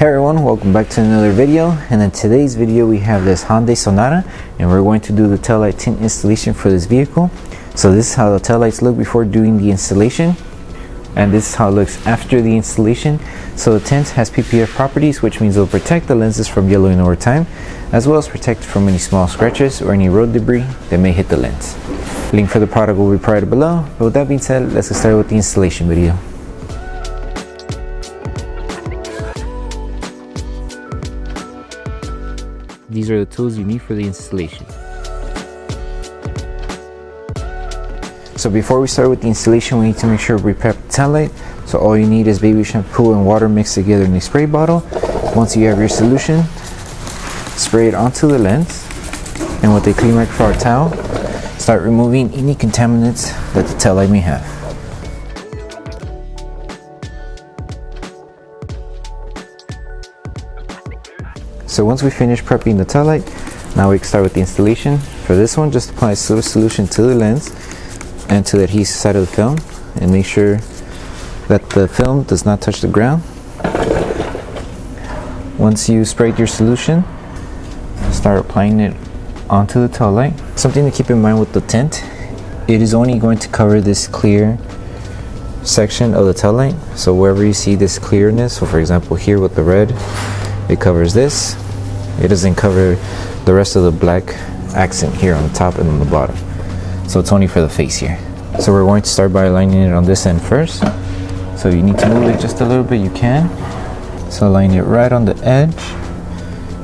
Hey everyone, welcome back to another video. And in today's video we have this Hyundai Sonata and we're going to do the taillight tint installation for this vehicle. So this is how the taillights look before doing the installation, and this is how it looks after the installation. So the tint has PPF properties, which means it'll protect the lenses from yellowing over time, as well as protect from any small scratches or any road debris that may hit the lens. Link for the product will be provided below. But with that being said, let's get started with the installation video. These are the tools you need for the installation. So before we start with the installation, we need to make sure we prep the taillight. So all you need is baby shampoo and water mixed together in a spray bottle. Once you have your solution, spray it onto the lens, and with a clean microfiber towel, start removing any contaminants that the taillight may have. So once we finish prepping the taillight, now we can start with the installation. For this one, just apply Slip Solution to the lens and to the adhesive side of the film, and make sure that the film does not touch the ground. Once you sprayed your solution, start applying it onto the taillight. Something to keep in mind with the tint, it is only going to cover this clear section of the taillight. So wherever you see this clearness, so for example here with the red, it covers this. It doesn't cover the rest of the black accent here on the top and on the bottom. So it's only for the face here. So we're going to start by aligning it on this end first. So you need to move it just a little bit, you can. So align it right on the edge,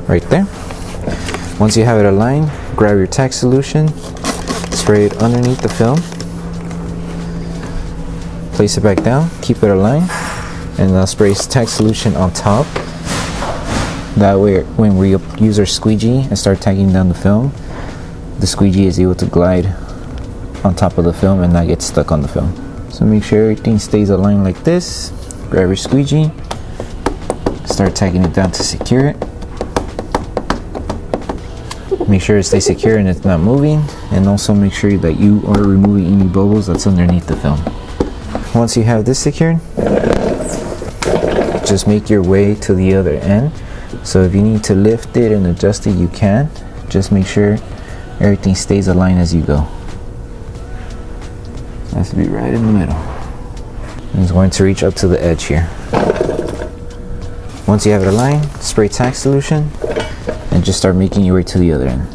right there. Once you have it aligned, grab your tack solution, spray it underneath the film, place it back down, keep it aligned, and now spray tack solution on top. That way, when we use our squeegee and start tagging down the film, the squeegee is able to glide on top of the film and not get stuck on the film. So make sure everything stays aligned like this. Grab your squeegee, start tagging it down to secure it. Make sure it stays secure and it's not moving, and also make sure that you are removing any bubbles that's underneath the film. Once you have this secured, just make your way to the other end. So if you need to lift it and adjust it, you can. Just make sure everything stays aligned as you go. It has to be right in the middle. And it's going to reach up to the edge here. Once you have it aligned, spray tack solution and just start making your way to the other end.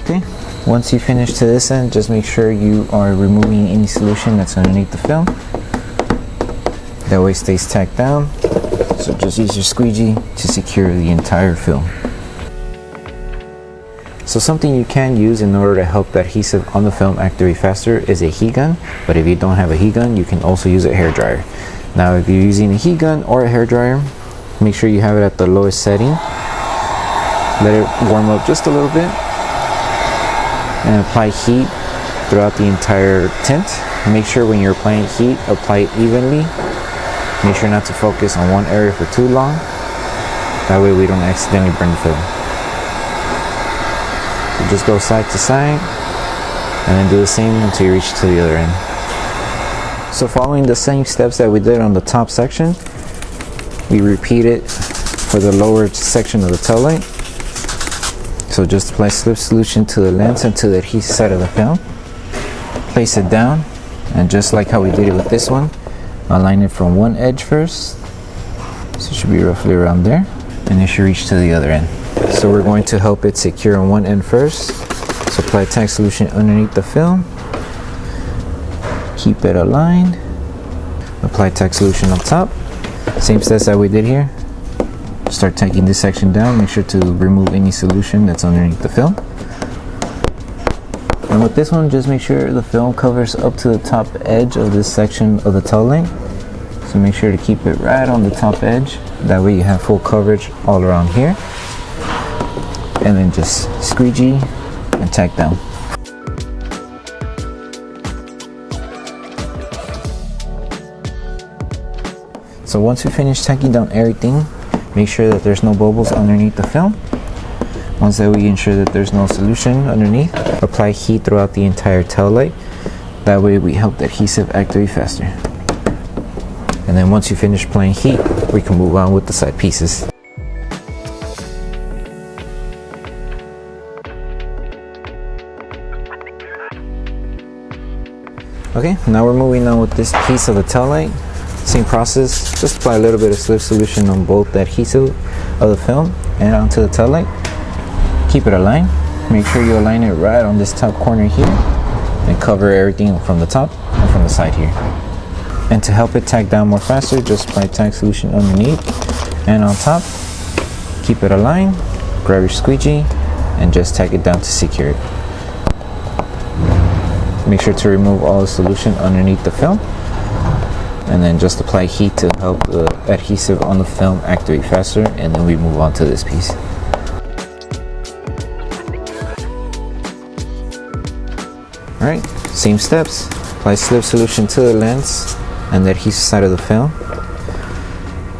Okay, once you finish to this end, just make sure you are removing any solution that's underneath the film. That way it stays tacked down. So just use your squeegee to secure the entire film. So something you can use in order to help the adhesive on the film activate faster is a heat gun. But if you don't have a heat gun, you can also use a hair dryer. Now if you're using a heat gun or a hair dryer, make sure you have it at the lowest setting. Let it warm up just a little bit, and apply heat throughout the entire tint. Make sure when you're applying heat, apply it evenly. Make sure not to focus on one area for too long. That way we don't accidentally burn the film. So just go side to side and then do the same until you reach to the other end. So following the same steps that we did on the top section, we repeat it for the lower section of the taillight. So just apply Slip Solution to the lens and to the adhesive side of the film. Place it down, and just like how we did it with this one, align it from one edge first. So it should be roughly around there, and it should reach to the other end. So we're going to help it secure on one end first. So apply tack solution underneath the film. Keep it aligned. Apply tack solution on top. Same steps that we did here. Start taking this section down. Make sure to remove any solution that's underneath the film. And with this one, just make sure the film covers up to the top edge of this section of the taillight. So make sure to keep it right on the top edge. That way you have full coverage all around here. And then just squeegee and tack down. So once we finish tacking down everything, make sure that there's no bubbles underneath the film. Once that we ensure that there's no solution underneath, apply heat throughout the entire tail light. That way we help the adhesive activate faster. And then once you finish applying heat, we can move on with the side pieces. Okay, now we're moving on with this piece of the tail light. Same process, just apply a little bit of slip solution on both the adhesive of the film and onto the tail light. Keep it aligned. Make sure you align it right on this top corner here and cover everything from the top and from the side here. And to help it tack down more faster, just apply tack solution underneath and on top. Keep it aligned, grab your squeegee and just tack it down to secure it. Make sure to remove all the solution underneath the film and then just apply heat to help the adhesive on the film activate faster, and then we move on to this piece. Alright, same steps. Apply slip solution to the lens and the adhesive side of the film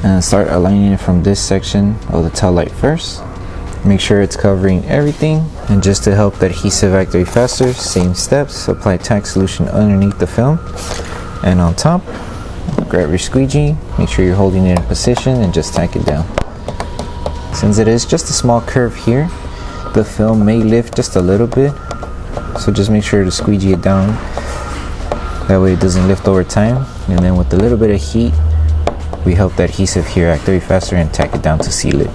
and start aligning it from this section of the tail light first. Make sure it's covering everything, and just to help the adhesive activate faster, same steps. Apply tack solution underneath the film and on top. Grab your squeegee, make sure you're holding it in position and just tack it down. Since it is just a small curve here, the film may lift just a little bit, so just make sure to squeegee it down. That way it doesn't lift over time, and then with a little bit of heat, we help the adhesive here activate faster and tack it down to seal it.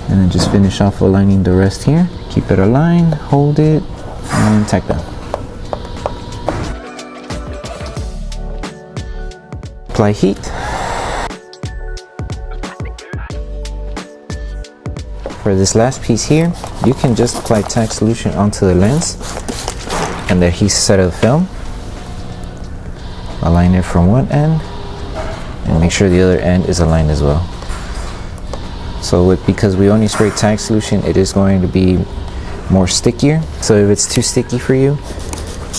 And then just finish off aligning the rest here. Keep it aligned, hold it, and tack down. Apply heat. For this last piece here, you can just apply tack solution onto the lens and the adhesive side of the film. Align it from one end and make sure the other end is aligned as well. So because we only spray tack solution, it is going to be more stickier. So if it's too sticky for you,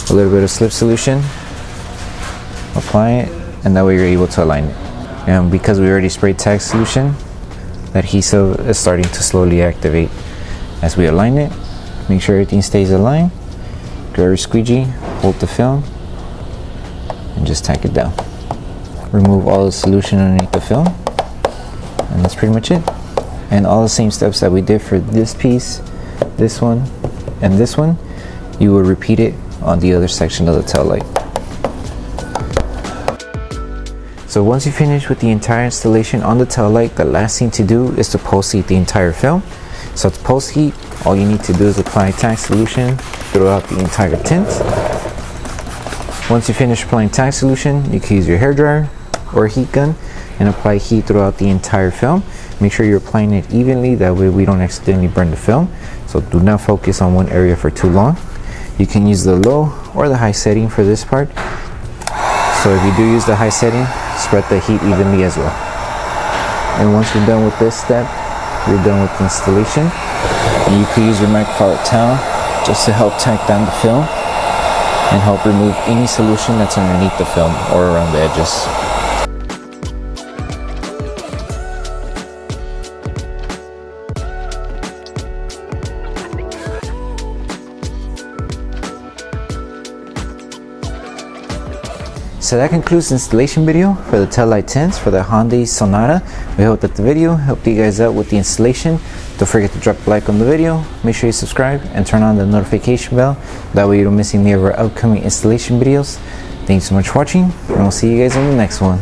a little bit of slip solution, apply it, and that way you're able to align it. And because we already sprayed tack solution, the adhesive is starting to slowly activate. As we align it, make sure everything stays aligned. Grab your squeegee, hold the film, and just tack it down. Remove all the solution underneath the film, and that's pretty much it. And all the same steps that we did for this piece, this one, and this one, you will repeat it on the other section of the tail light. So once you finish with the entire installation on the tail light, the last thing to do is to post heat the entire film. So to post heat, all you need to do is apply tack solution throughout the entire tint. Once you finish applying tack solution, you can use your hairdryer or heat gun and apply heat throughout the entire film. Make sure you're applying it evenly, that way we don't accidentally burn the film. So do not focus on one area for too long. You can use the low or the high setting for this part. So if you do use the high setting, spread the heat evenly as well. And once you're done with this step, you're done with the installation. And you can use your microfiber towel just to help tack down the film and help remove any solution that's underneath the film or around the edges. So that concludes the installation video for the taillight tints for the Hyundai Sonata. We hope that the video helped you guys out with the installation. Don't forget to drop a like on the video, make sure you subscribe and turn on the notification bell. That way you don't miss any of our upcoming installation videos. Thanks so much for watching, and we'll see you guys on the next one.